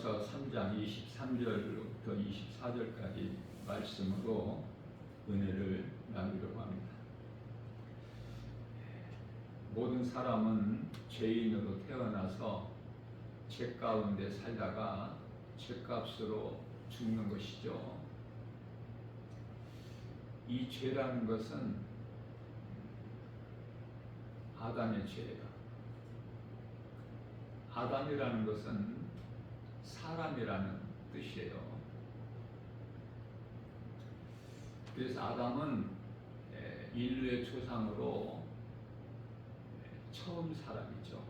로마서 3장 23절부터 24절까지 말씀으로 은혜를 나누려고 합니다. 모든 사람은 죄인으로 태어나서 죄 가운데 살다가 죄값으로 죽는 것이죠. 이 죄라는 것은 아담의 죄예요. 아담이라는 것은 사람이라는 뜻이에요. 그래서 아담은 인류의 조상으로 처음 사람이죠.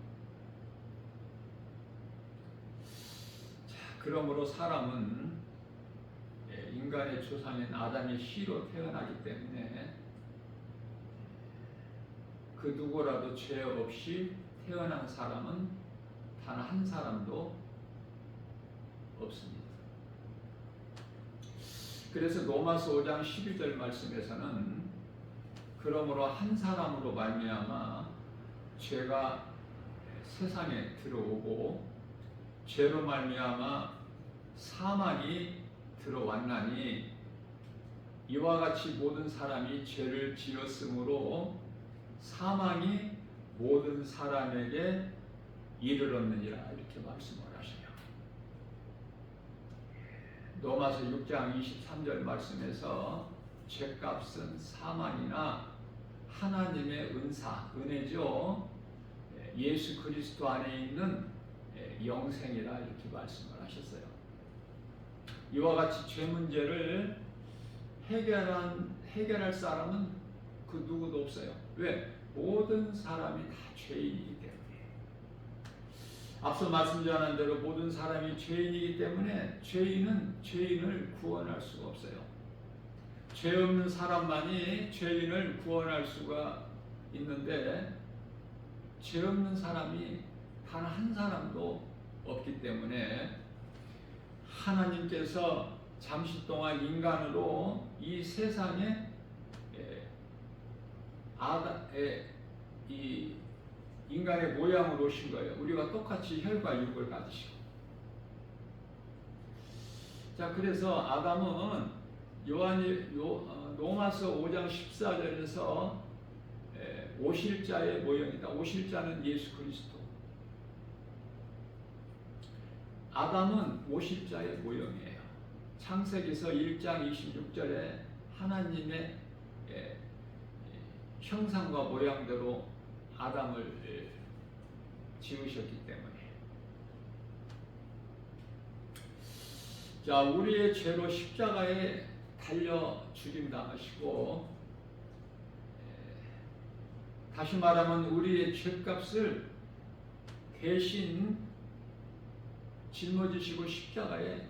자, 그러므로 사람은 인간의 조상인 아담의 씨로 태어나기 때문에 그 누구라도 죄 없이 태어난 사람은 단 한 사람도 없습니다. 그래서 로마서 5장 12절 말씀에서는 그러므로 한 사람으로 말미암아 죄가 세상에 들어오고 죄로 말미암아 사망이 들어왔나니 이와 같이 모든 사람이 죄를 지었으므로 사망이 모든 사람에게 이르렀느니라 이렇게 말씀을 하셔요. 로마서 6장 23절 말씀에서 죄값은 사망이나 하나님의 은혜죠. 예수 그리스도 안에 있는 영생이라 이렇게 말씀을 하셨어요. 이와 같이 죄 문제를 해결할 사람은 그 누구도 없어요. 왜? 모든 사람이 다 죄인이기 때문에. 앞서 말씀드린 대로 모든 사람이 죄인이기 때문에 죄인은 죄인을 구원할 수가 없어요. 죄 없는 사람만이 죄인을 구원할 수가 있는데 죄 없는 사람이 단 한 사람도 없기 때문에 하나님께서 잠시 동안 인간으로 이 세상에 이 인간의 모양으로 오신 거예요. 우리가 똑같이 혈과 육을 가지시고. 자, 그래서 아담은 로마서 5장 14절에서 오실자의 모형이다. 오실자는 예수 그리스도. 아담은 오실자의 모형이에요. 창세기서 1장 26절에 하나님의 형상과 모양대로 아담을 지으셨기 때문에. 자, 우리의 죄로 십자가에 달려 죽임당하시고, 다시 말하면 우리의 죄값을 대신 짊어지시고 십자가에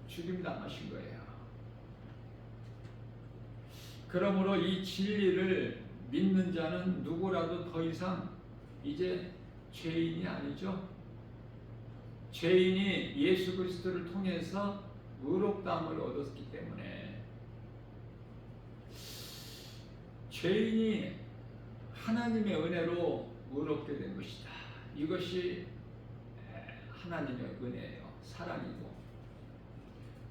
죽임당하신 거예요. 그러므로 이 진리를 믿는 자는 누구라도 더 이상 이제 죄인이 아니죠. 죄인이 예수 그리스도를 통해서 의롭다함을 얻었기 때문에 죄인이 하나님의 은혜로 의롭게 된 것이다. 이것이 하나님의 은혜예요. 사랑이고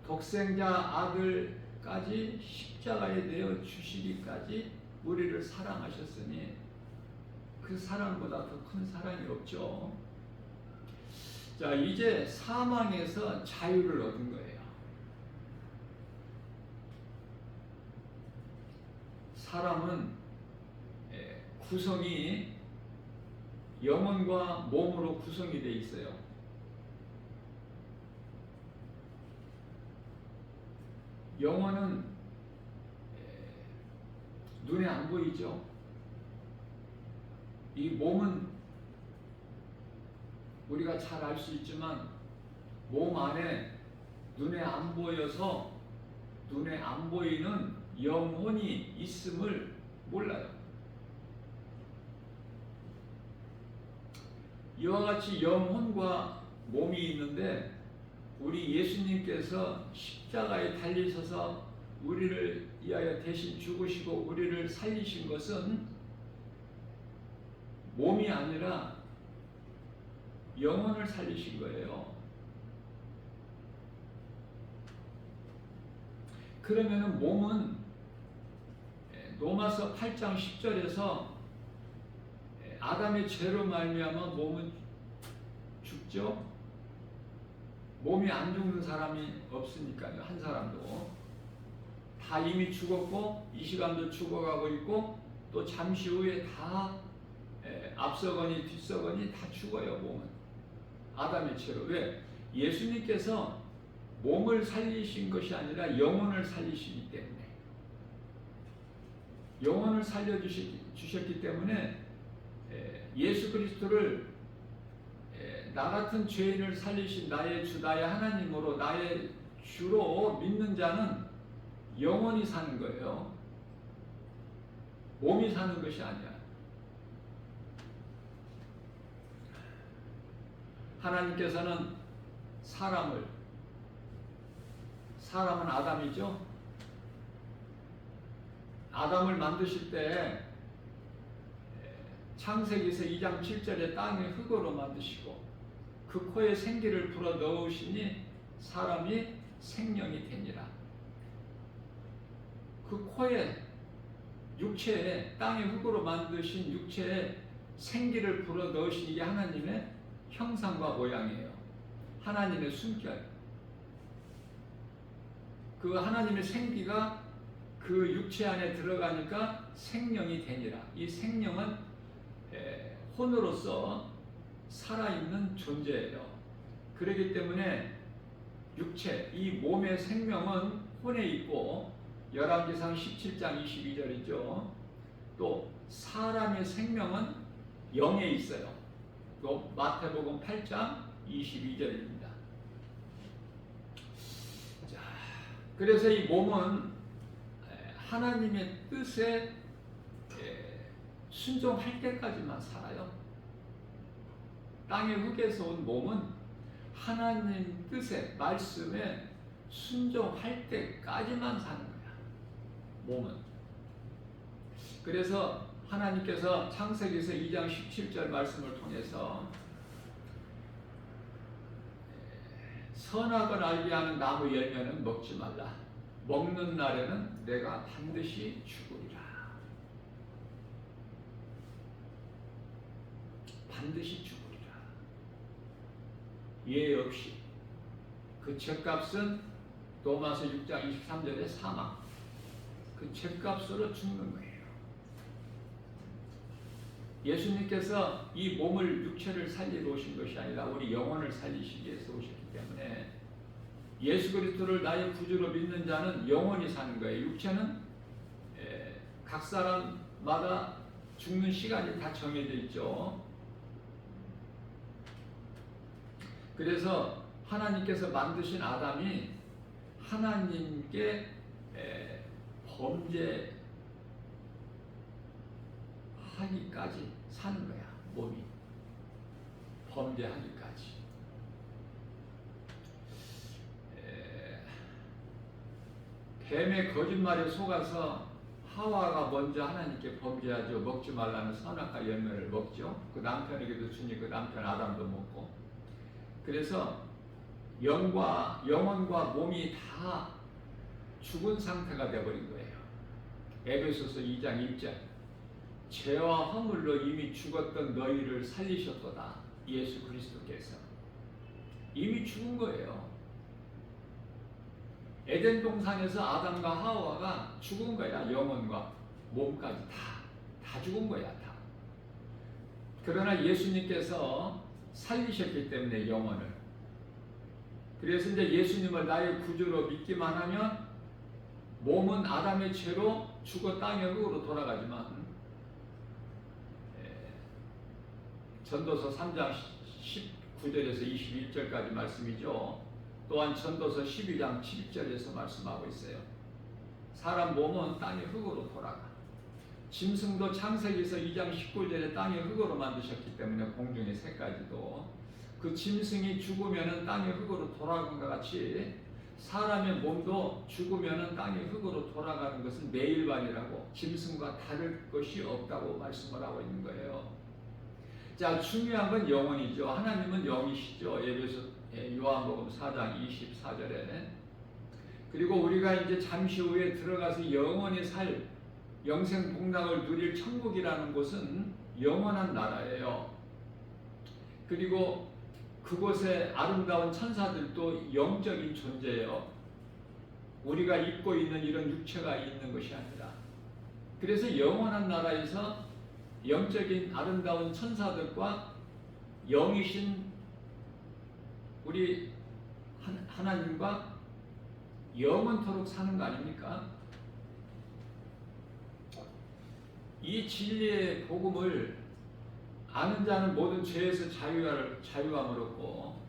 독생자 아들까지 십자가에 내어 주시기까지 우리를 사랑하셨으니 그 사랑보다 더 큰 사랑이 없죠. 자, 이제 사망에서 자유를 얻은 거예요. 사람은 구성이 영혼과 몸으로 구성이 되어 있어요. 영혼은 눈에 안 보이죠. 이 몸은 우리가 잘 알 수 있지만 몸 안에 눈에 안 보여서 눈에 안 보이는 영혼이 있음을 몰라요. 이와 같이 영혼과 몸이 있는데 우리 예수님께서 십자가에 달리셔서 우리를 위하여 대신 죽으시고 우리를 살리신 것은 몸이 아니라 영혼을 살리신 거예요. 그러면은 몸은 로마서 8장 10절에서 아담의 죄로 말미암아 몸은 죽죠. 몸이 안 죽는 사람이 없으니까요. 한 사람도 다 이미 죽었고 이 시간도 죽어가고 있고 또 잠시 후에 다 앞서거니 뒤서거니 다 죽어요. 몸은 아담의 죄로. 왜? 예수님께서 몸을 살리신 것이 아니라 영혼을 살리시기 때문에, 영혼을 살려주셨기 때문에 예수 그리스도를 나 같은 죄인을 살리신 나의 주 나의 하나님으로 나의 주로 믿는 자는 영원히 사는 거예요. 몸이 사는 것이 아니야. 하나님께서는 사람은 아담이죠. 아담을 만드실 때 창세기서 2장 7절에 땅의 흙으로 만드시고 그 코에 생기를 불어 넣으시니 사람이 생명이 되니라. 그 코에 육체에 땅의 흙으로 만드신 육체에 생기를 불어 넣으신 이게 하나님의 형상과 모양이에요. 하나님의 숨결. 그 하나님의 생기가 그 육체 안에 들어가니까 생명이 되니라. 이 생명은 혼으로서 살아있는 존재예요. 그렇기 때문에 육체, 이 몸의 생명은 혼에 있고 열왕기상 17장 22절이죠. 또 사람의 생명은 영에 있어요. 또 마태복음 8장 22절입니다. 자, 그래서 이 몸은 하나님의 뜻에 순종할 때까지만 살아요. 땅의 흙에서 온 몸은 하나님 뜻에, 말씀에 순종할 때까지만 사는 거야. 몸은. 그래서 하나님께서 창세기서 2장 17절 말씀을 통해서 선악을 알게 하는 나무 열매는 먹지 말라. 먹는 날에는 내가 반드시 죽으리라. 반드시 죽으리라. 예 없이. 그 죄값은 로마서 6장 23절의 사망. 그 죄값으로 죽는 거예요. 예수님께서 이 몸을, 육체를 살리러 오신 것이 아니라 우리 영혼을 살리시기 위해서 오셨기 때문에 예수 그리스도를 나의 구주로 믿는 자는 영원히 사는 거예요. 육체는 각 사람마다 죽는 시간이 다 정해져 있죠. 그래서 하나님께서 만드신 아담이 하나님께 범죄하기까지 사는 거야. 몸이 범죄하기까지. 뱀의 거짓말에 속아서 하와가 먼저 하나님께 범죄하죠. 먹지 말라는 선악과 열매를 먹죠. 그 남편에게도 주니 그 남편 아담도 먹고. 그래서 영혼과 몸이 다 죽은 상태가 되어버린 거예요. 에베소서 2장 1절. 죄와 허물로 이미 죽었던 너희를 살리셨도다. 예수 그리스도께서. 이미 죽은 거예요. 에덴 동산에서 아담과 하와가 죽은 거야. 영혼과 몸까지 다 죽은 거야. 다. 그러나 예수님께서 살리셨기 때문에 영혼을. 그래서 이제 예수님을 나의 구주로 믿기만 하면 몸은 아담의 죄로 죽어 땅의 흙으로 돌아가지만 전도서 3장 19절에서 21절까지 말씀이죠. 또한 전도서 12장 7절에서 말씀하고 있어요. 사람 몸은 땅의 흙으로 돌아가. 짐승도 창세기서 2장 19절에 땅의 흙으로 만드셨기 때문에 공중의 새까지도 그 짐승이 죽으면 땅의 흙으로 돌아간 것 같이 사람의 몸도 죽으면 땅의 흙으로 돌아가는 것은 매일반이라고 짐승과 다를 것이 없다고 말씀을 하고 있는 거예요. 자, 중요한 건 영혼이죠. 하나님은 영이시죠. 요한복음 4장 24절에. 그리고 우리가 이제 잠시 후에 들어가서 영원히 살 영생 복락을 누릴 천국이라는 곳은 영원한 나라예요. 그리고 그곳에 아름다운 천사들도 영적인 존재예요. 우리가 입고 있는 이런 육체가 있는 것이 아니라. 그래서 영원한 나라에서 영적인 아름다운 천사들과 영이신 우리 하나님과 영원토록 사는 거 아닙니까? 이 진리의 복음을 아는 자는 모든 죄에서 자유함을 얻고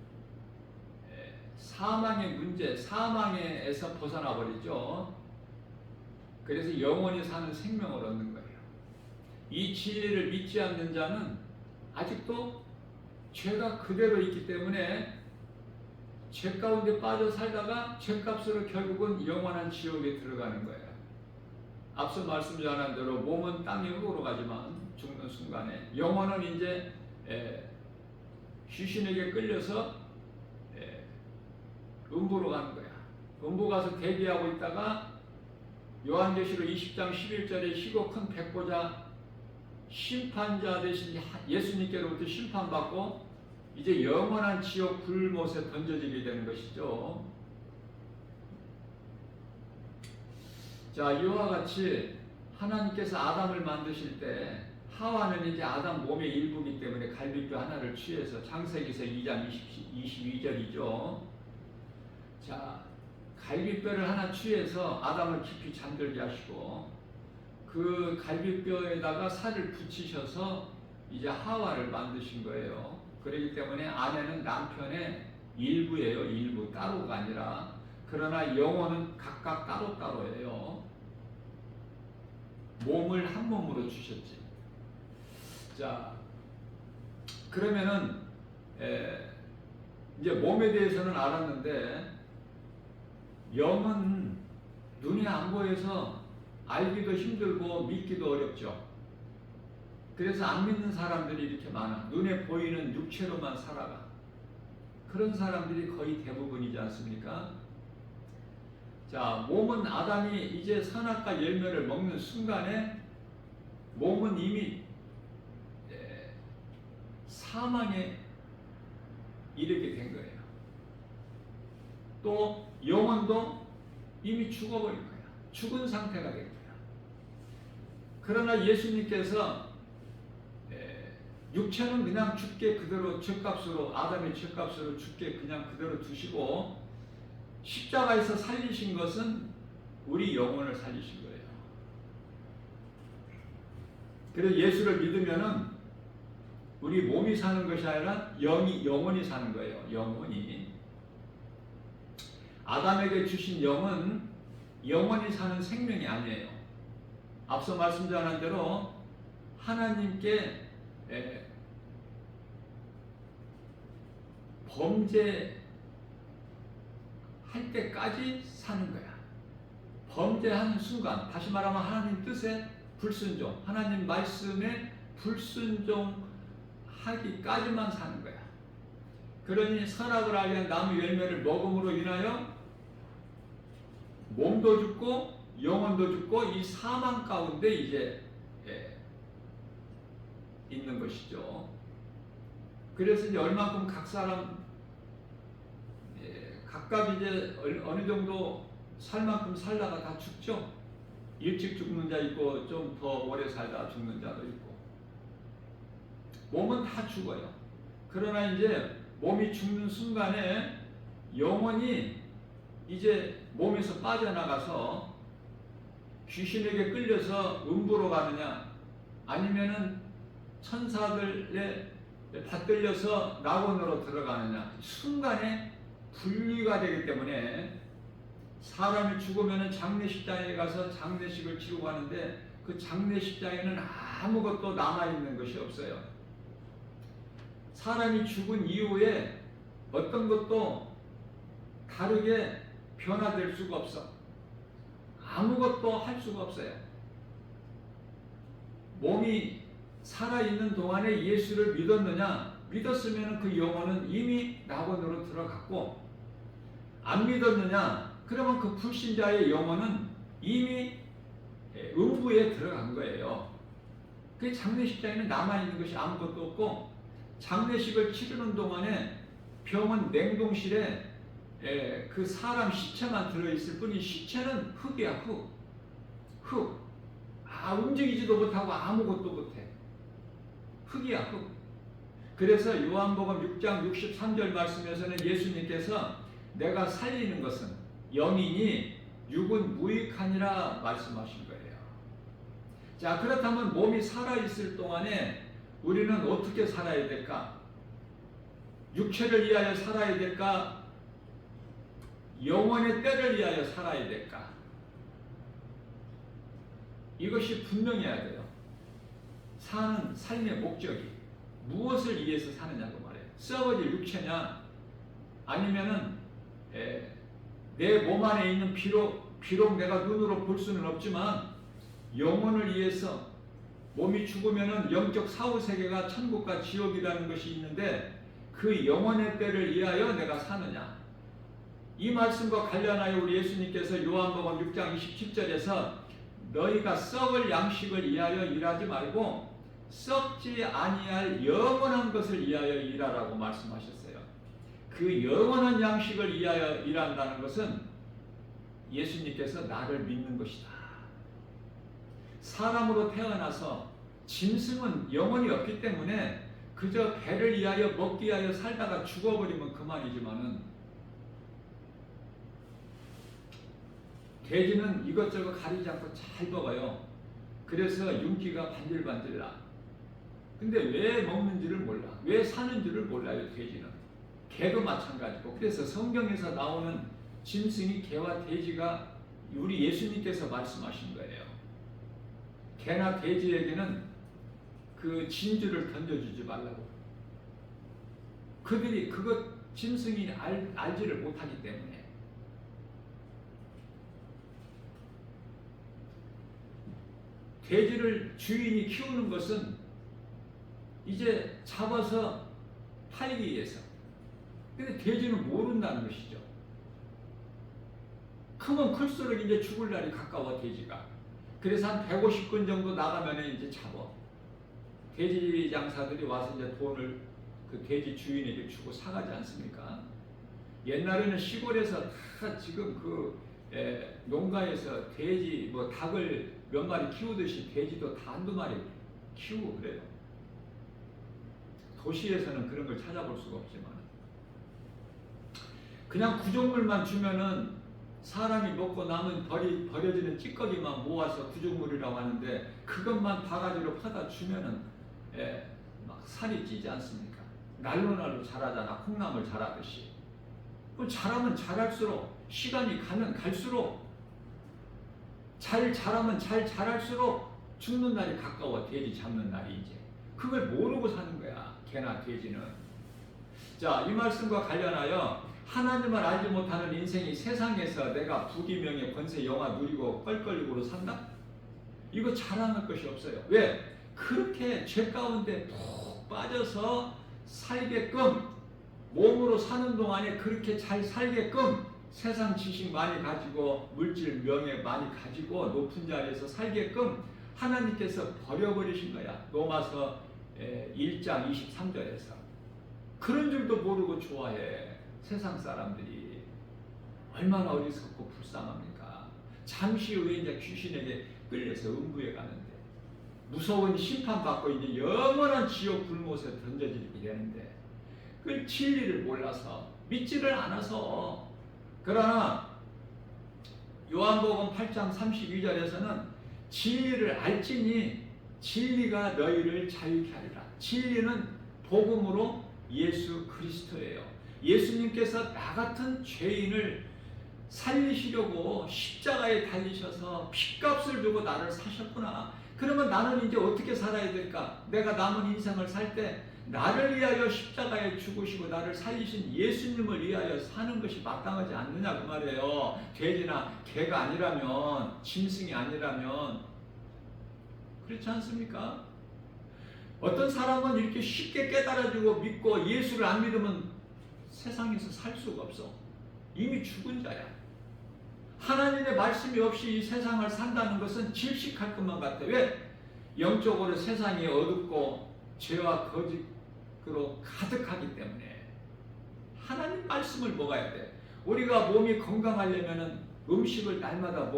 사망의 문제, 사망에서 벗어나 버리죠. 그래서 영원히 사는 생명을 얻는 거예요. 이 진리를 믿지 않는 자는 아직도 죄가 그대로 있기 때문에 죄 가운데 빠져 살다가 죄값으로 결국은 영원한 지옥에 들어가는 거예요. 앞서 말씀 전한 대로 몸은 땅에 흙으로 가지만 죽는 순간에 영혼은 이제 귀신에게 끌려서 음부로 가는 거야. 음부 가서 대기하고 있다가 요한계시록 20장 11절에 희고 큰 백보자 심판자 대신 예수님께로부터 심판받고 이제 영원한 지옥 불못에 던져지게 되는 것이죠. 자, 이와 같이 하나님께서 아담을 만드실 때 하와는 이제 아담 몸의 일부이기 때문에 갈비뼈 하나를 취해서 창세기서 2장 22절이죠. 자, 갈비뼈를 하나 취해서 아담을 깊이 잠들게 하시고 그 갈비뼈에다가 살을 붙이셔서 이제 하와를 만드신 거예요. 그렇기 때문에 아내는 남편의 일부예요. 일부, 따로가 아니라. 그러나 영혼은 각각 따로따로예요. 몸을 한 몸으로 주셨지. 자, 그러면은 이제 몸에 대해서는 알았는데 영은 눈에 안 보여서 알기도 힘들고 믿기도 어렵죠. 그래서 안 믿는 사람들이 이렇게 많아. 눈에 보이는 육체로만 살아가. 그런 사람들이 거의 대부분이지 않습니까? 자, 몸은 아담이 이제 선악과 열매를 먹는 순간에 몸은 이미 사망에 이르게 된 거예요. 또 영혼도 이미 죽어버린 거야. 죽은 상태가 된 거야. 그러나 예수님께서 육체는 그냥 죽게 그대로 죄값으로 아담의 죄값으로 죽게 그냥 그대로 두시고 십자가에서 살리신 것은 우리 영혼을 살리신 거예요. 그래서 예수를 믿으면은 우리 몸이 사는 것이 아니라 영혼이 사는 거예요. 영혼이. 아담에게 주신 영은 영원히 사는 생명이 아니에요. 앞서 말씀 전한 대로 하나님께 범죄할 때까지 사는 거야. 범죄하는 순간, 다시 말하면 하나님 뜻에 불순종, 하나님 말씀에 불순종하기까지만 사는 거야. 그러니 선악을 알게 한 나무 열매를 먹음으로 인하여 몸도 죽고 영혼도 죽고 이 사망 가운데 이제 있는 것이죠. 그래서 이제 얼만큼 각 사람 각각 이제 어느 정도 살 만큼 살다가 다 죽죠. 일찍 죽는 자 있고 좀 더 오래 살다 죽는 자도 있고. 몸은 다 죽어요. 그러나 이제 몸이 죽는 순간에 영혼이 이제 몸에서 빠져나가서 귀신에게 끌려서 음부로 가느냐 아니면은 천사들에 받들려서 낙원으로 들어가느냐 순간에 분리가 되기 때문에 사람이 죽으면 장례식장에 가서 장례식을 치르고 하는데 그 장례식장에는 아무것도 남아있는 것이 없어요. 사람이 죽은 이후에 어떤 것도 다르게 변화될 수가 없어. 아무것도 할 수가 없어요. 몸이 살아있는 동안에 예수를 믿었느냐? 믿었으면 그 영혼은 이미 낙원으로 들어갔고 안 믿었느냐? 그러면 그 불신자의 영혼은 이미 음부에 들어간 거예요. 그 장례식장에는 남아있는 것이 아무것도 없고, 장례식을 치르는 동안에 병원 냉동실에 그 사람 시체만 들어있을 뿐이 시체는 흙이야, 흙. 움직이지도 못하고 아무것도 못해. 흙이야, 흙. 그래서 요한복음 6장 63절 말씀에서는 예수님께서 내가 살리는 것은 영이니 육은 무익하니라 말씀하신 거예요. 자, 그렇다면 몸이 살아있을 동안에 우리는 어떻게 살아야 될까? 육체를 위하여 살아야 될까? 영혼의 때를 위하여 살아야 될까? 이것이 분명해야 돼요. 사는 삶의 목적이 무엇을 위해서 사느냐고 말해요. 썩어질 육체냐, 아니면은 내 몸 안에 있는 비록 내가 눈으로 볼 수는 없지만 영혼을 위해서, 몸이 죽으면은 영적 사후세계가 천국과 지옥이라는 것이 있는데 그 영혼의 때를 위하여 내가 사느냐. 이 말씀과 관련하여 우리 예수님께서 요한복음 6장 27절에서 너희가 썩을 양식을 위하여 일하지 말고 썩지 아니할 영원한 것을 위하여 일하라고 말씀하셨어요. 그 영원한 양식을 위하여 일한다는 것은 예수님께서 나를 믿는 것이다. 사람으로 태어나서 짐승은 영혼이 없기 때문에 그저 배를 위하여 먹기 위하여 살다가 죽어버리면 그만이지만은, 돼지는 이것저것 가리지 않고 잘 먹어요. 그래서 윤기가 반질반질 나. 근데 왜 먹는지를 몰라. 왜 사는지를 몰라요, 돼지는. 개도 마찬가지고. 그래서 성경에서 나오는 짐승이 개와 돼지가 우리 예수님께서 말씀하신 거예요. 개나 돼지에게는 그 진주를 던져주지 말라고. 그들이 그것 짐승이 알지를 못하기 때문에. 돼지를 주인이 키우는 것은 이제 잡아서 팔기 위해서. 근데 돼지는 모른다는 것이죠. 크면 클수록 이제 죽을 날이 가까워, 돼지가. 그래서 한 150근 정도 나가면 이제 잡아. 돼지 장사들이 와서 이제 돈을 그 돼지 주인에게 주고 사가지 않습니까? 옛날에는 시골에서 다 지금 그 농가에서 돼지, 닭을 몇 마리 키우듯이 돼지도 다 한두 마리 키우고 그래요. 도시에서는 그런 걸 찾아볼 수가 없지만, 그냥 구조물만 주면은 사람이 먹고 남은 버려지는 찌꺼기만 모아서 구조물이라고 하는데, 그것만 바가지로 퍼다 주면은 막 살이 찌지 않습니까? 날로 자라잖아, 콩나물 자라듯이. 자라면 자랄수록, 시간이 가면 갈수록, 잘 자라면 잘 자랄수록 죽는 날이 가까워. 돼지 잡는 날이 이제. 그걸 모르고 사는 거야, 개나 돼지는. 자, 이 말씀과 관련하여 하나님을 알지 못하는 인생이 세상에서 내가 부귀명예 권세 영화 누리고 껄껄이고 산다? 이거 자랑할 것이 없어요. 왜? 그렇게 죄 가운데 푹 빠져서 살게끔, 몸으로 사는 동안에 그렇게 잘 살게끔, 세상 지식 많이 가지고 물질 명예 많이 가지고 높은 자리에서 살게끔 하나님께서 버려버리신 거야. 로마서 1장 23절에서. 그런 줄도 모르고 좋아해. 세상 사람들이 얼마나 어리석고 불쌍합니까? 잠시 후에 이제 귀신에게 끌려서 음부에 가는데, 무서운 심판받고 이제 영원한 지옥 불못에 던져지게 되는데, 그 진리를 몰라서, 믿지를 않아서. 그러나 요한복음 8장 32절에서는 진리를 알지니 진리가 너희를 자유케 하리라. 진리는 복음으로 예수 그리스도예요. 예수님께서 나 같은 죄인을 살리시려고 십자가에 달리셔서 핏값을 주고 나를 사셨구나. 그러면 나는 이제 어떻게 살아야 될까? 내가 남은 인생을 살 때 나를 위하여 십자가에 죽으시고 나를 살리신 예수님을 위하여 사는 것이 마땅하지 않느냐 그 말이에요. 돼지나 개가 아니라면, 짐승이 아니라면. 그렇지 않습니까? 어떤 사람은 이렇게 쉽게 깨달아주고 믿고 예수를 안 믿으면 세상에서 살 수가 없어. 이미 죽은 자야. 하나님의 말씀이 없이 이 세상을 산다는 것은 질식할 것만 같아. 왜? 영적으로 세상이 어둡고 죄와 거짓으로 가득하기 때문에 하나님 말씀을 먹어야 돼. 우리가 몸이 건강하려면 음식을 날마다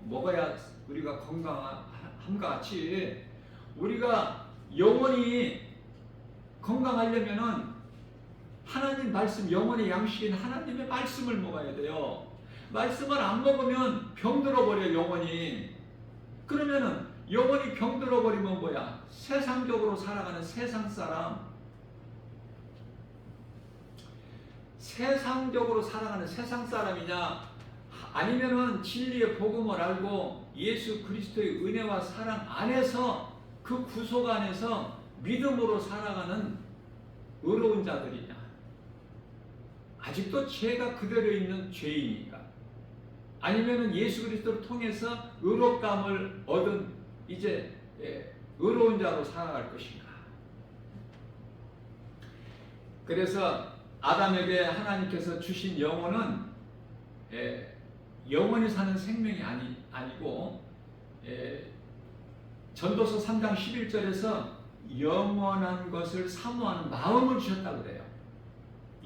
먹어야 우리가 건강함과 같이 우리가 영혼이 건강하려면 하나님 말씀, 영혼의 양식인 하나님의 말씀을 먹어야 돼요. 말씀을 안 먹으면 병들어 버려 영혼이. 그러면은 영혼이 병들어 버리면 뭐야? 세상적으로 살아가는 세상 사람, 세상적으로 살아가는 세상 사람이냐, 아니면은 진리의 복음을 알고 예수 그리스도의 은혜와 사랑 안에서 그 구속 안에서 믿음으로 살아가는 의로운 자들이냐, 아직도 죄가 그대로 있는 죄인이니까, 아니면은 예수 그리스도를 통해서 의롭감을 얻은 이제 의로운 자로 살아갈 것인가. 그래서 아담에게 하나님께서 주신 영혼은 영원히 사는 생명이 아니고 전도서 3장 11절에서 영원한 것을 사모하는 마음을 주셨다고 그래요.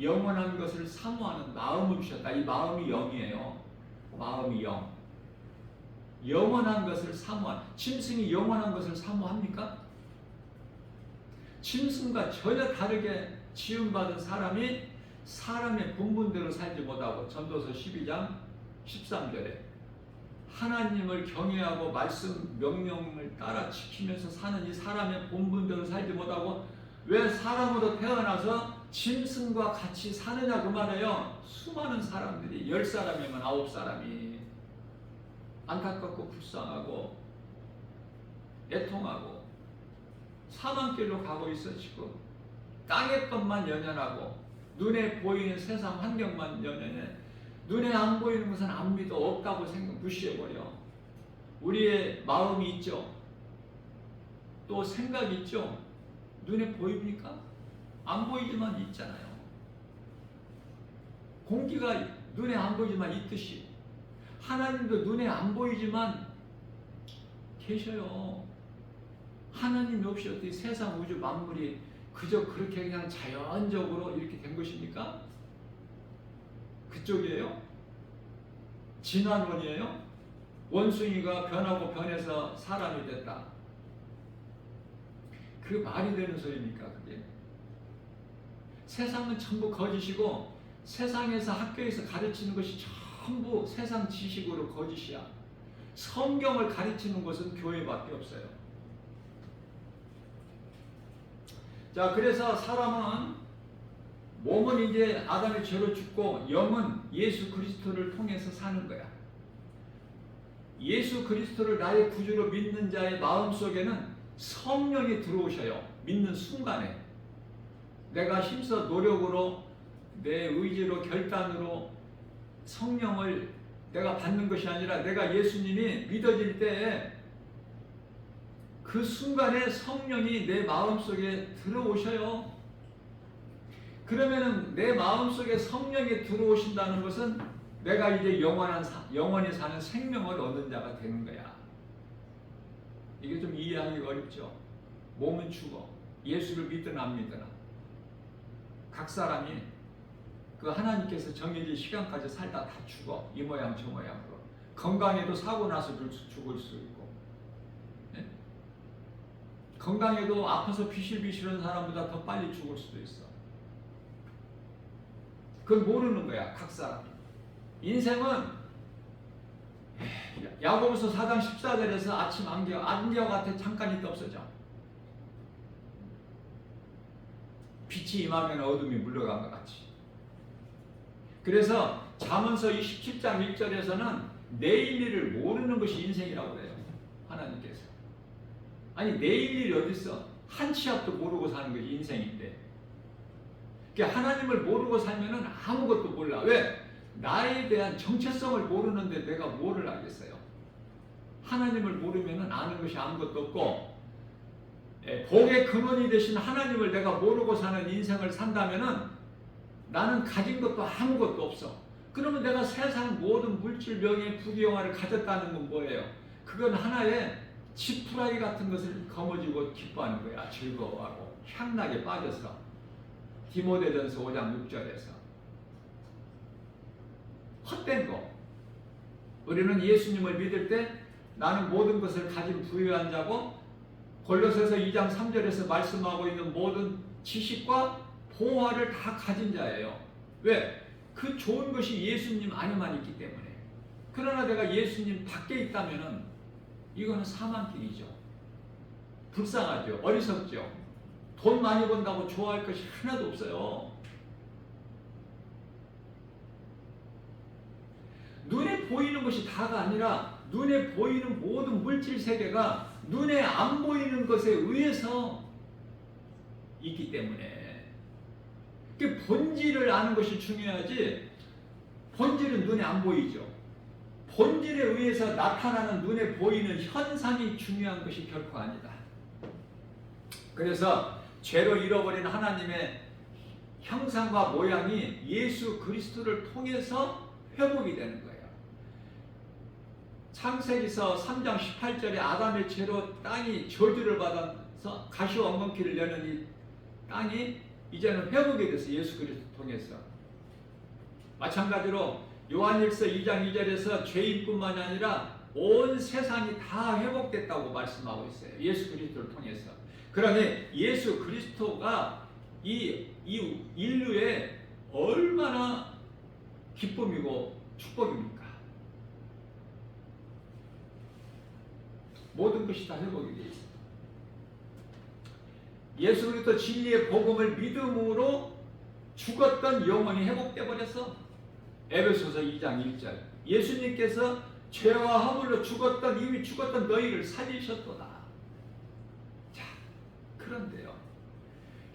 영원한 것을 사모하는 마음을 주셨다. 이 마음이 영이에요. 마음이 영. 영원한 것을 사모한, 짐승이 영원한 것을 사모합니까? 짐승과 전혀 다르게 지음받은 사람이 사람의 본분대로 살지 못하고, 전도서 12장 13절에 하나님을 경외하고 말씀 명령을 따라 지키면서 사는 이 사람의 본분대로 살지 못하고 왜 사람으로 태어나서 짐승과 같이 사느냐 그 말이에요. 수많은 사람들이 10사람이면 9사람이 안타깝고 불쌍하고 애통하고 사망길로 가고 있어. 지금 땅의 것만 연연하고 눈에 보이는 세상 환경만 연연해. 눈에 안 보이는 것은 안 믿어. 없다고 무시해버려. 우리의 마음이 있죠. 또 생각이 있죠. 눈에 보입니까? 안 보이지만 있잖아요. 공기가 눈에 안 보이지만 있듯이 하나님도 눈에 안 보이지만 계셔요. 하나님 없이 어떻게 세상 우주 만물이 그저 그렇게 그냥 자연적으로 이렇게 된 것입니까? 그쪽이에요? 진화론이에요? 원숭이가 변하고 변해서 사람이 됐다. 그 말이 되는 소리입니까 그게? 세상은 전부 거짓이고 세상에서 학교에서 가르치는 것이 전부 세상 지식으로 거짓이야. 성경을 가르치는 것은 교회밖에 없어요. 자, 그래서 사람은 몸은 이제 아담의 죄로 죽고 영은 예수 그리스도를 통해서 사는 거야. 예수 그리스도를 나의 구주로 믿는 자의 마음속에는 성령이 들어오셔요. 믿는 순간에. 내가 힘써 노력으로 내 의지로 결단으로 성령을 내가 받는 것이 아니라 내가 예수님이 믿어질 때에 그 순간에 성령이 내 마음속에 들어오셔요. 그러면은 내 마음속에 성령이 들어오신다는 것은 내가 이제 영원히 사는 생명을 얻는 자가 되는 거야. 이게 좀 이해하기가 어렵죠. 몸은 죽어. 예수를 믿든 안 믿든 각 사람이 그 하나님께서 정해진 시간까지 살다 다 죽어. 이 모양 저 모양으로. 건강에도 사고 나서 죽을 수 있고, 네? 건강에도 아파서 비실비실한 사람보다 더 빨리 죽을 수도 있어. 그건 모르는 거야, 각 사람이. 인생은 야고보서 4장 14절에서 아침 안개와 같아 잠깐 있다 없어져. 빛이 임하면 어둠이 물러간 것 같이. 그래서 잠언서 27장 1절에서는 내일 일을 모르는 것이 인생이라고 그래요. 하나님께서. 아니 내일 일이 어디 있어? 한 치 앞도 모르고 사는 것이 인생인데. 그러니까 하나님을 모르고 살면은 아무것도 몰라. 왜? 나에 대한 정체성을 모르는데 내가 뭐를 알겠어요? 하나님을 모르면은 아는 것이 아무것도 없고, 복의 근원이 되신 하나님을 내가 모르고 사는 인생을 산다면은 나는 가진 것도 아무것도 없어. 그러면 내가 세상 모든 물질, 명예, 부귀영화를 가졌다는 건 뭐예요? 그건 하나의 지푸라기 같은 것을 거머쥐고 기뻐하는 거야. 즐거워하고 향락에 빠져서. 디모데전서 5장 6절에서 헛된 거. 우리는 예수님을 믿을 때 나는 모든 것을 가진 부유한 자고 골로새서 2장 3절에서 말씀하고 있는 모든 지식과 보화를 다 가진 자예요. 왜? 그 좋은 것이 예수님 안에만 있기 때문에. 그러나 내가 예수님 밖에 있다면은 이거는 사망길이죠. 불쌍하죠. 어리석죠. 돈 많이 번다고 좋아할 것이 하나도 없어요. 눈에 보이는 것이 다가 아니라 눈에 보이는 모든 물질 세계가 눈에 안 보이는 것에 의해서 있기 때문에 그 본질을 아는 것이 중요하지. 본질은 눈에 안 보이죠. 본질에 의해서 나타나는 눈에 보이는 현상이 중요한 것이 결코 아니다. 그래서 죄로 잃어버린 하나님의 형상과 모양이 예수 그리스도를 통해서 회복이 되는 거예요. 창세기서 3장 18절에 아담의 죄로 땅이 저주를 받아서 가시와 엉겅퀴를 여는 이 땅이 이제는 회복이 돼서 예수 그리스도 통해서. 마찬가지로 요한일서 2장 2절에서 죄인뿐만이 아니라 온 세상이 다 회복됐다고 말씀하고 있어요. 예수 그리스도를 통해서. 그러니 예수 그리스도가 이 인류에 얼마나 기쁨이고 축복입니까? 모든 것이 다 회복이 되어 있습니다. 예수 그리스도 진리의 복음을 믿음으로 죽었던 영혼이 회복돼 버렸어. 에베소서 2장 1절. 예수님께서 죄와 허물로 죽었던 이미 죽었던 너희를 살리셨도다. 자, 그런데요.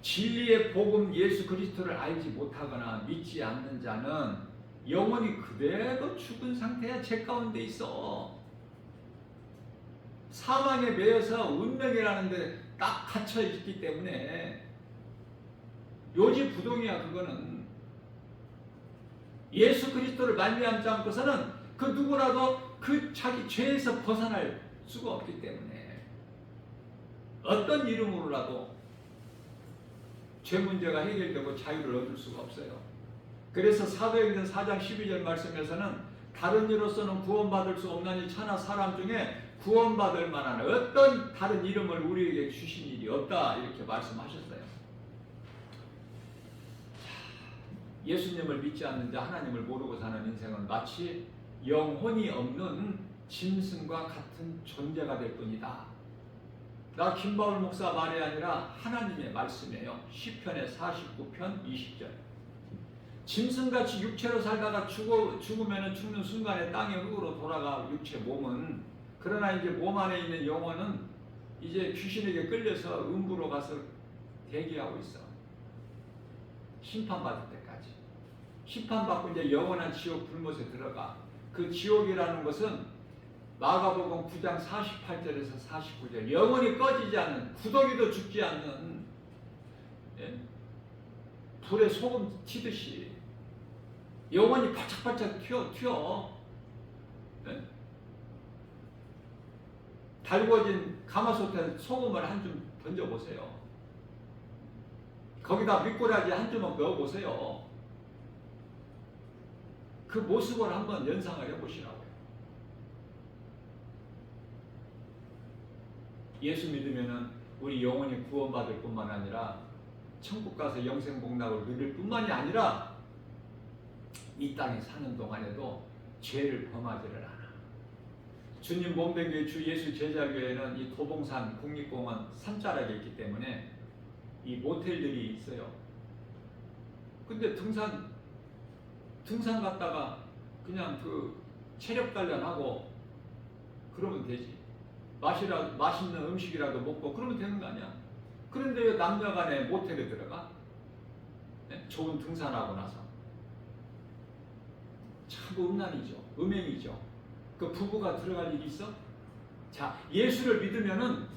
진리의 복음 예수 그리스도를 알지 못하거나 믿지 않는 자는 영혼이 그대로 죽은 상태야. 죄 가운데 있어. 사망에 매여서 운명이라는 데 딱 갇혀 있기 때문에 요지부동이야. 그거는 예수 그리스도를 말미암지 않고서는 그 누구라도 그 자기 죄에서 벗어날 수가 없기 때문에 어떤 이름으로라도 죄 문제가 해결되고 자유를 얻을 수가 없어요. 그래서 사도행전 4장 12절 말씀에서는 다른 이로서는 구원받을 수 없나니 차나 사람 중에 구원받을 만한 어떤 다른 이름을 우리에게 주신 일이 없다. 이렇게 말씀하셨어요. 예수님을 믿지 않는 자, 하나님을 모르고 사는 인생은 마치 영혼이 없는 짐승과 같은 존재가 될 뿐이다. 나 김바울 목사 말이 아니라 하나님의 말씀이에요. 시편의 49편 20절. 짐승같이 육체로 살다가 죽으면 죽는 순간에 땅의 흙으로 돌아가 육체 몸은. 그러나 이제 몸 안에 있는 영혼은 이제 귀신에게 끌려서 음부로 가서 대기하고 있어. 심판받을 때까지. 심판받고 이제 영원한 지옥 불못에 들어가. 그 지옥이라는 것은 마가복음 9장 48절에서 49절. 영원히 꺼지지 않는, 구더기도 죽지 않는, 예? 불에 소금 튀듯이 영원히 바짝바짝 튀어. 예? 달궈진 가마솥에 소금을 한 줌 던져보세요. 거기다 미꾸라지 한 줌만 넣어보세요. 그 모습을 한번 연상을 해보시라고요. 예수 믿으면은 우리 영혼이 구원받을 뿐만 아니라 천국 가서 영생복락을 누릴 뿐만이 아니라 이 땅에 사는 동안에도 죄를 범하지를 않아. 주님 몸된 주 예수 제자교회는 이 도봉산 국립공원 산자락에 있기 때문에 이 모텔들이 있어요. 근데 등산 갔다가 그냥 그 체력 단련하고 그러면 되지. 맛있는 음식이라도 먹고 그러면 되는 거 아니야. 그런데 왜 남녀간에 모텔에 들어가? 네? 좋은 등산하고 나서. 참 음란이죠. 음행이죠. 그 부부가 들어갈 일이 있어? 자, 예수를 믿으면은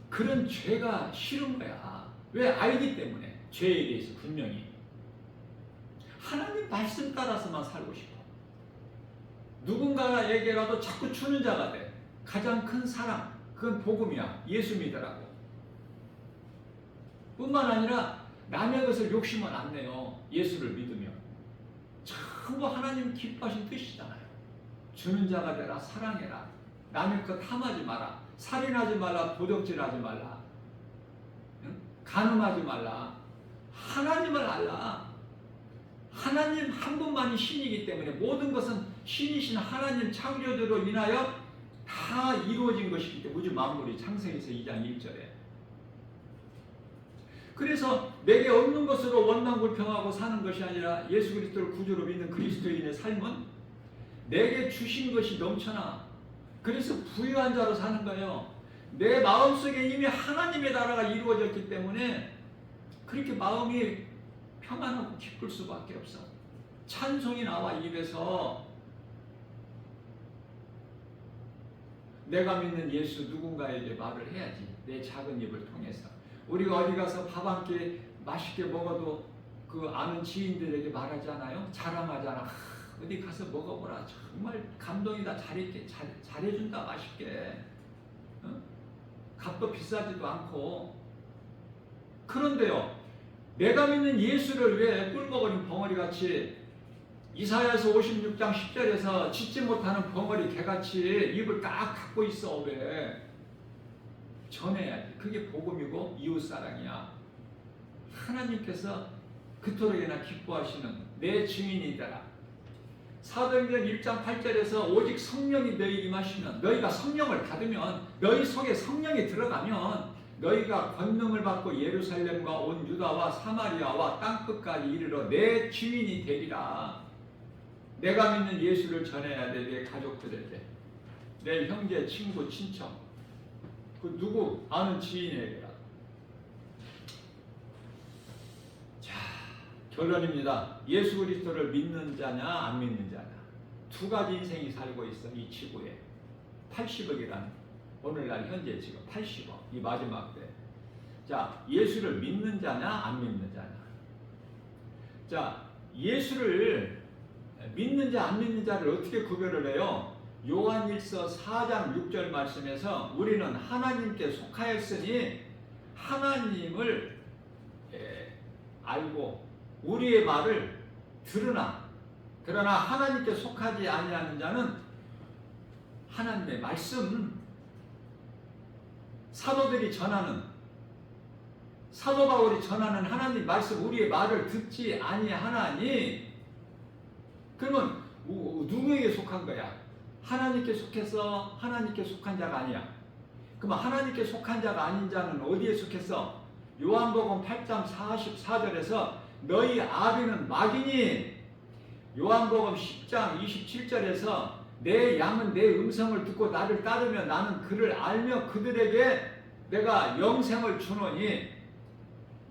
그런 죄가 싫은 거야. 왜? 알기 때문에. 죄에 대해서 분명히. 하나님 말씀 따라서만 살고 싶어. 누군가에게라도 자꾸 주는 자가 돼. 가장 큰 사랑, 그건 복음이야. 예수 믿으라고. 뿐만 아니라 남의 것을 욕심은 안 내요. 예수를 믿으면. 전부 하나님 기뻐하신 뜻이잖아요. 주는 자가 되라, 사랑해라. 남의 것 탐하지 마라. 살인하지 말라, 도둑질하지 말라. 간음하지 말라. 하나님을 알라. 하나님 한 분만이 신이기 때문에 모든 것은 신이신 하나님 창조주로 인하여 다 이루어진 것이기 때문에 우주 만물이 창세기서 2장 1절에. 그래서 내게 없는 것으로 원망불평하고 사는 것이 아니라 예수 그리스도를 구주로 믿는 그리스도인의 삶은 내게 주신 것이 넘쳐나. 그래서 부유한 자로 사는 거예요. 내 마음속에 이미 하나님의 나라가 이루어졌기 때문에 그렇게 마음이 평안하고 기쁠 수밖에 없어. 찬송이 나와 입에서. 내가 믿는 예수 누군가에게 말을 해야지. 내 작은 입을 통해서. 우리가 어디 가서 밥 한 끼 맛있게 먹어도 그 아는 지인들에게 말하잖아요. 자랑하잖아. 어디 가서 먹어보라. 정말 감동이다. 잘해준다. 맛있게. 값도 비싸지도 않고. 그런데요, 내가 믿는 예수를 왜 꿀먹어린 벙어리같이 이사야서 56장 10절에서 짖지 못하는 벙어리 개같이 입을 딱 닫고 있어. 왜? 전해야지. 그게 복음이고 이웃사랑이야. 하나님께서 그토록이나 기뻐하시는 내 증인이 되라. 사도행전 1장 8절에서 오직 성령이 너희에게 임하시면, 너희가 성령을 받으면, 너희 속에 성령이 들어가면 너희가 권능을 받고 예루살렘과 온 유다와 사마리아와 땅끝까지 이르러 내 증인이 되리라. 내가 믿는 예수를 전해야 돼. 내 가족들에게, 내 형제, 친구, 친척, 그 누구 아는 지인에게라. 자, 결론입니다. 예수 그리스도를 믿는 자냐 안 믿는 자냐, 두 가지 인생이 살고 있어. 이 지구에 80억이란 오늘날 현재 지금 80억 이 마지막 때. 자, 예수를 믿는 자냐 안 믿는 자냐. 자, 예수를 믿는 자 안 믿는 자를 어떻게 구별을 해요? 요한일서 4장 6절 말씀에서 우리는 하나님께 속하였으니 하나님을 알고 우리의 말을 들으나, 그러나 하나님께 속하지 아니하는 자는 하나님의 말씀, 사도들이 전하는, 사도 바울이 전하는 하나님 말씀, 우리의 말을 듣지 아니하나니. 그러면 누구에게 속한 거야? 하나님께 속해서 하나님께 속한 자가 아니야. 그럼 하나님께 속한 자가 아닌 자는 어디에 속했어? 요한복음 8장 44절에서 너희 아비는 마귀니, 요한복음 10장 27절에서 내 양은 내 음성을 듣고 나를 따르며 나는 그를 알며 그들에게 내가 영생을 주노니,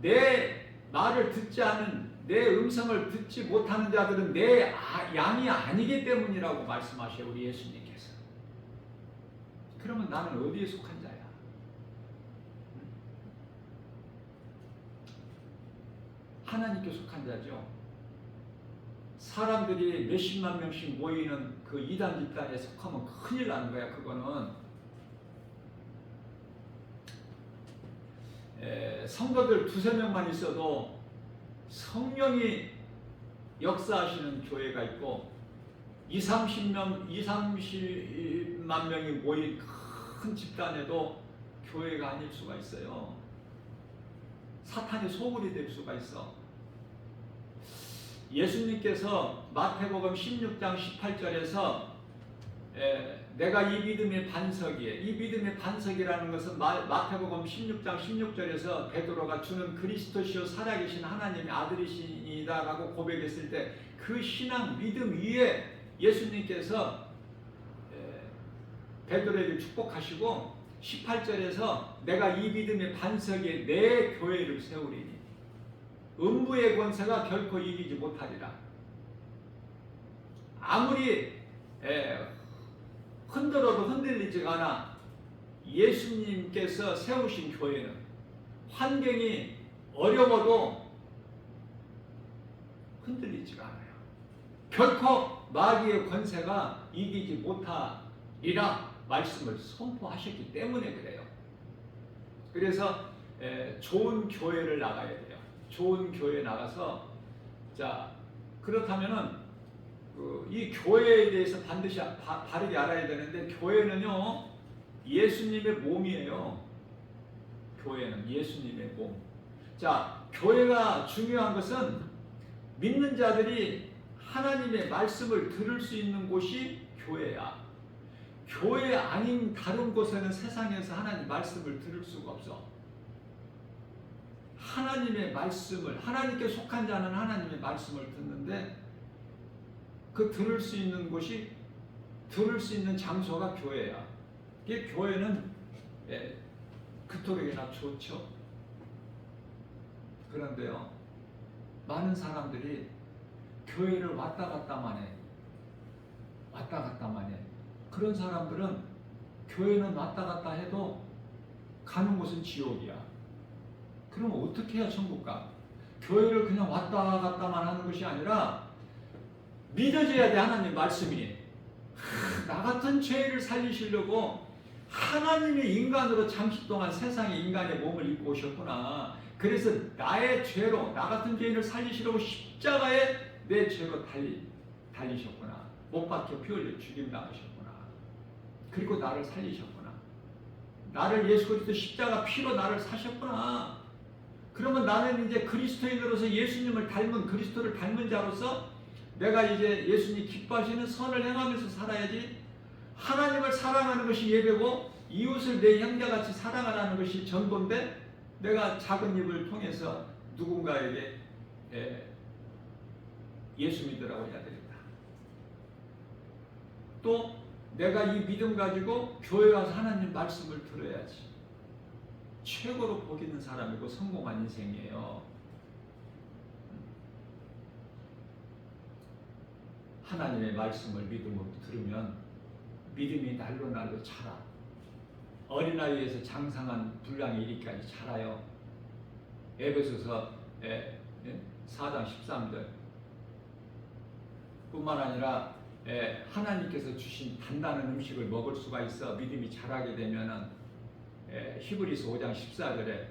내 말을 듣지 않은, 내 음성을 듣지 못하는 자들은 내 양이 아니기 때문이라고 말씀하셔요, 우리 예수님께서. 그러면 나는 어디에 속한 자야? 하나님께 속한 자죠. 사람들이 몇십만 명씩 모이는 그 이단 집단에 속하면 큰일 나는 거야. 그거는 성도들 두세 명만 있어도 성령이 역사하시는 교회가 있고 30만 명이 모인 큰 집단에도 교회가 아닐 수가 있어요. 사탄의 소굴이 될 수가 있어. 예수님께서 마태복음 16장 18절에서 내가 이 믿음의 반석이에, 이 믿음의 반석이라는 것은 마태복음 16장 16절에서 베드로가 주는 그리스도시요 살아계신 하나님의 아들이시니다 라고 고백했을 때 그 신앙 믿음 위에 예수님께서 베드로에게 축복하시고 18절에서 내가 이 믿음의 반석에 내 교회를 세우리니 음부의 권세가 결코 이기지 못하리라. 아무리 흔들어도 흔들리지가 않아. 예수님께서 세우신 교회는, 환경이 어려워도 흔들리지가 않아요. 결코 마귀의 권세가 이기지 못하리라 말씀을 선포하셨기 때문에 그래요. 그래서 좋은 교회를 나가야 돼요. 좋은 교회에 나가서 자 그렇다면은 이 교회에 대해서 반드시 바르게 알아야 되는데 교회는요 예수님의 몸이에요. 교회는 예수님의 몸. 자 교회가 중요한 것은 믿는 자들이 하나님의 말씀을 들을 수 있는 곳이 교회야. 교회 아닌 다른 곳에는 세상에서 하나님 말씀을 들을 수가 없어. 하나님의 말씀을 하나님께 속한 자는 하나님의 말씀을 듣는데 그 들을 수 있는 곳이 들을 수 있는 장소가 교회야. 이게 교회는 그토록이나 좋죠. 그런데요 많은 사람들이 교회를 왔다 갔다만 해. 그런 사람들은 교회는 왔다 갔다 해도 가는 곳은 지옥이야. 그럼 어떻게 해야 천국 가? 교회를 그냥 왔다 갔다만 하는 것이 아니라 믿어져야 돼. 하나님 말씀이 나 같은 죄인을 살리시려고 하나님의 인간으로 잠시 동안 세상에 인간의 몸을 입고 오셨구나. 그래서 나의 죄로 나 같은 죄인을 살리시려고 십자가에 내 죄로 달리셨구나. 못 박혀 피 흘려 죽임당하셨구나. 그리고 나를 살리셨구나. 나를 예수 그리스도 십자가 피로 나를 사셨구나. 그러면 나는 이제 그리스도인으로서 예수님을 닮은 그리스도를 닮은 자로서 내가 이제 예수님 기뻐하시는 선을 행하면서 살아야지. 하나님을 사랑하는 것이 예배고 이웃을 내 형제같이 사랑하라는 것이 전도인데 내가 작은 입을 통해서 누군가에게 예수 믿으라고 해야 되겠다. 또 내가 이 믿음 가지고 교회 와서 하나님 말씀을 들어야지. 최고로 복 있는 사람이고 성공한 인생이에요. 하나님의 말씀을 믿음으로 들으면 믿음이 날로 자라. 어린아이에서 장성한 분량에 이르기까지 자라요. 에베소서 4장 13절 뿐만 아니라 하나님께서 주신 단단한 음식을 먹을 수가 있어 믿음이 자라게 되면은 히브리서 5장 14절에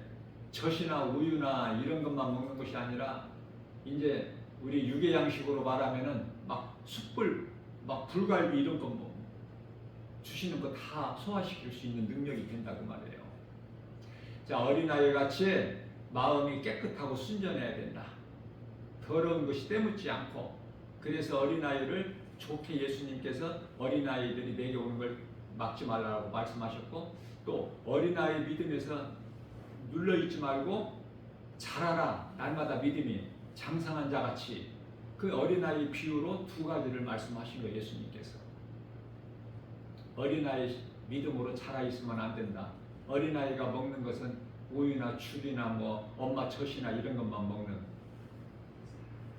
젖이나 우유나 이런 것만 먹는 것이 아니라 이제 우리 육의 양식으로 말하면은 막 숯불, 막 불갈비 이런 거 주시는 거 다 소화시킬 수 있는 능력이 된다고 말해요. 자, 어린아이 같이 마음이 깨끗하고 순전해야 된다. 더러운 것이 때묻지 않고. 그래서 어린아이를 좋게 예수님께서 어린아이들이 내게 오는 걸 막지 말라고 말씀하셨고, 또 어린아이 믿음에서 눌러있지 말고 자라라. 날마다 믿음이 장성한 자같이. 그 어린아이 비유로 두 가지를 말씀하신 거예요. 예수님께서. 어린아이 믿음으로 자라있으면 안 된다. 어린아이가 먹는 것은 우유나 죽이나 뭐 엄마 젖이나 이런 것만 먹는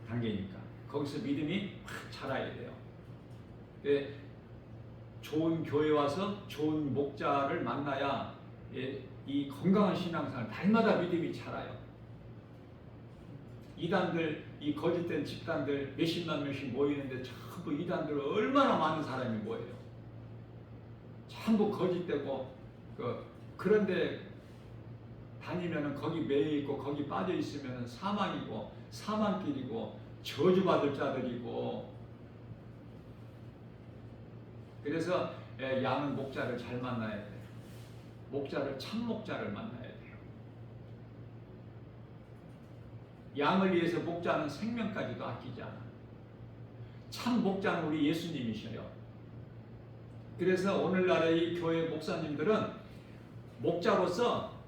단계니까 거기서 믿음이 확 자라야 돼요. 좋은 교회 와서 좋은 목자를 만나야 이 건강한 신앙생활 날마다 믿음이 자라요. 이단들, 이 거짓된 집단들 몇십만 명씩 모이는데 전부 이단들 얼마나 많은 사람이 모여요. 전부 거짓되고 그런데 다니면은 거기 매여 있고 거기 빠져 있으면은 사망이고 사망길이고 저주받을 자들이고. 그래서 양은 목자를 잘 만나야 돼요. 목자를 참 목자를 만나야 돼요. 양을 위해서 목자는 생명까지도 아끼지 않아. 참 목자는 우리 예수님이셔요. 그래서 오늘날의 이 교회 목사님들은 목자로서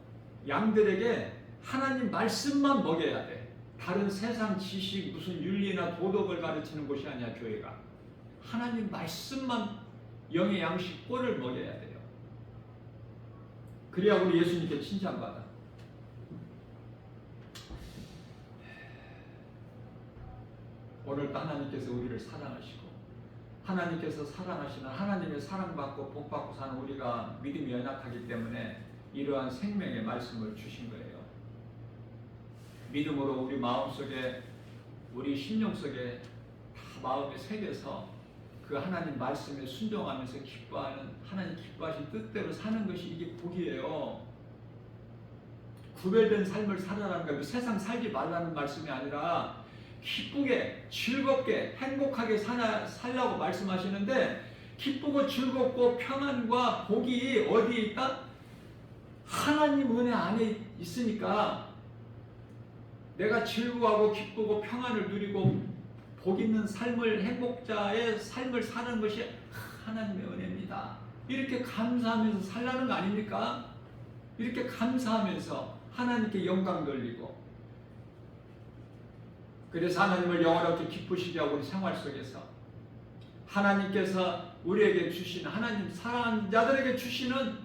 양들에게 하나님 말씀만 먹여야 돼. 다른 세상 지식 무슨 윤리나 도덕을 가르치는 곳이 아니야. 교회가 하나님 말씀만 영의 양식 꼴을 먹여야 돼요. 그래야 우리 예수님께 칭찬받아. 오늘도 하나님께서 우리를 사랑하시고 하나님께서 사랑하시는 하나님의 사랑받고 복받고 사는 우리가 믿음이 연약하기 때문에 이러한 생명의 말씀을 주신 거예요. 믿음으로 우리 마음속에 우리 심령 속에 다 마음에 새겨서 그 하나님 말씀에 순종하면서 기뻐하는, 하나님 기뻐하신 뜻대로 사는 것이 이게 복이에요. 구별된 삶을 살아라는 거예요. 세상 살지 말라는 말씀이 아니라 기쁘게, 즐겁게, 행복하게 살라고 말씀하시는데, 기쁘고 즐겁고 평안과 복이 어디에 있다? 하나님 은혜 안에 있으니까 내가 즐거워하고 기쁘고 평안을 누리고 복 있는 삶을, 행복자의 삶을 사는 것이 하나님의 은혜입니다. 이렇게 감사하면서 살라는 거 아닙니까? 이렇게 감사하면서 하나님께 영광 돌리고, 그래서 하나님을 영원하게 기쁘시게 하고 우리 생활 속에서 하나님께서 우리에게 주신, 하나님 사랑하는 자들에게 주시는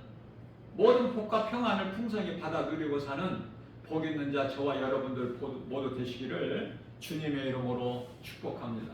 모든 복과 평안을 풍성히 받아 누리고 사는 복 있는 자 저와 여러분들 모두 되시기를 주님의 이름으로 축복합니다.